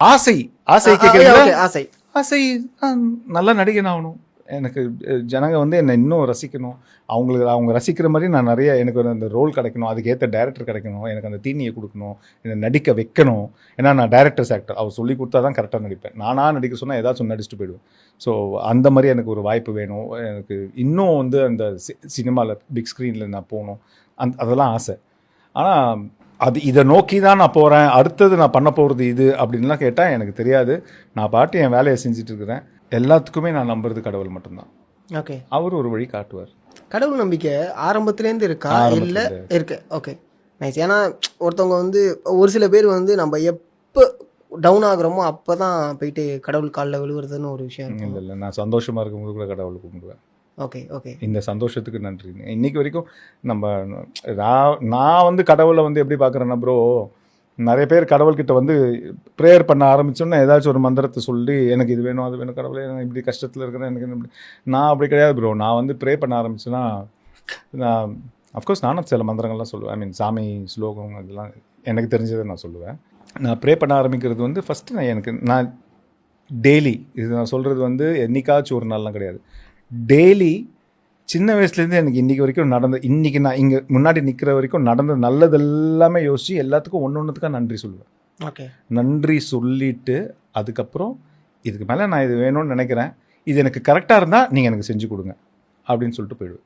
ஆசை ஆசை கேட்குறீங்களா? ஆசை ஆசை நல்லா நடிகன் ஆகணும். எனக்கு ஜனங்க வந்து என்னை இன்னும் ரசிக்கணும். அவங்க ரசிக்கிற மாதிரி நான் நிறைய எனக்கு அந்த ரோல் கிடைக்கணும், அதுக்கேற்ற டேரக்டர் கிடைக்கணும், எனக்கு அந்த தீனியை கொடுக்கணும், என்னை நடிக்க வைக்கணும். ஏன்னா நான் டேரக்டர்ஸ் ஆக்டர், அவர் சொல்லி கொடுத்தா தான் கரெக்டாக நடிப்பேன். நானாக நடிக்க சொன்னால் ஏதாச்சும் நடிச்சுட்டு போயிடுவேன். ஸோ அந்த மாதிரி எனக்கு ஒரு வாய்ப்பு வேணும். எனக்கு இன்னும் வந்து அந்த சினிமாவில் பிக் ஸ்க்ரீனில் நான் போகணும், அதெல்லாம் ஆசை. ஆனால் இதை நோக்கி தான் நான் போகிறேன், அடுத்தது நான் பண்ண போகிறது இது அப்படின்லாம் கேட்டால் எனக்கு தெரியாது. நான் பாட்டு என் வேலையை செஞ்சுட்டு இருக்கிறேன். எல்லாத்துக்குமே நான் நம்புறது கடவுள் மட்டும்தான். ஓகே, அவர் ஒரு வழி காட்டுவார். கடவுள் நம்பிக்கை ஆரம்பத்துலேருந்து இருக்கா? இல்லை இருக்கு. Okay, nice. ஏன்னா ஒருத்தவங்க வந்து ஒரு சில பேர் வந்து நம்ம எப்போ டவுன் ஆகுறோமோ அப்போ தான் போயிட்டு கடவுள் காலில் விழுவுறதுன்னு ஒரு விஷயம். இல்லை, நான் சந்தோஷமாக இருக்கும்போது கூட கடவுளை கும்பிடுவேன். ஓகே ஓகே, இந்த சந்தோஷத்துக்கு நன்றி. இன்னைக்கு வரைக்கும் நான் வந்து கடவுளை வந்து எப்படி பார்க்குறேன்னா ப்ரோ, நிறைய பேர் கடவுள்கிட்ட வந்து ப்ரேயர் பண்ண ஆரம்பிச்சோன்னா ஏதாச்சும் ஒரு மந்திரத்தை சொல்லி எனக்கு இது வேணும் அது வேணும் கடவுளே, நான் இப்படி கஷ்டத்தில் இருக்கிறேன் எனக்கு இப்படி. நான் அப்படி கிடையாது ப்ரோ. நான் வந்து ப்ரே பண்ண ஆரம்பிச்சேன்னா நான் அஃப்கோர்ஸ் நானும் சில மந்திரங்கள்லாம் சொல்லுவேன். ஐ மீன் சாமி ஸ்லோகம் அதெல்லாம் எனக்கு தெரிஞ்சதை நான் சொல்லுவேன். நான் ப்ரே பண்ண ஆரம்பிக்கிறது வந்து ஃபஸ்ட்டு நான் டெய்லி இது நான் சொல்கிறது வந்து என்னைக்காச்சும் ஒரு நாள்லாம் கிடையாது. டெய்லி சின்ன வயசுலேருந்து எனக்கு இன்றைக்கி வரைக்கும் இன்றைக்கி நான் இங்கே முன்னாடி நிற்கிற வரைக்கும் நடந்த நல்லது எல்லாமே யோசித்து எல்லாத்துக்கும் ஒன்றுக்காக நன்றி சொல்லுவேன். ஓகே, நன்றி சொல்லிவிட்டு அதுக்கப்புறம் இதுக்கு மேலே நான் இது வேணும்னு நினைக்கிறேன், இது எனக்கு கரெக்டாக இருந்தால் நீங்கள் எனக்கு செஞ்சு கொடுங்க அப்படின்னு சொல்லிட்டு போயிடுவேன்.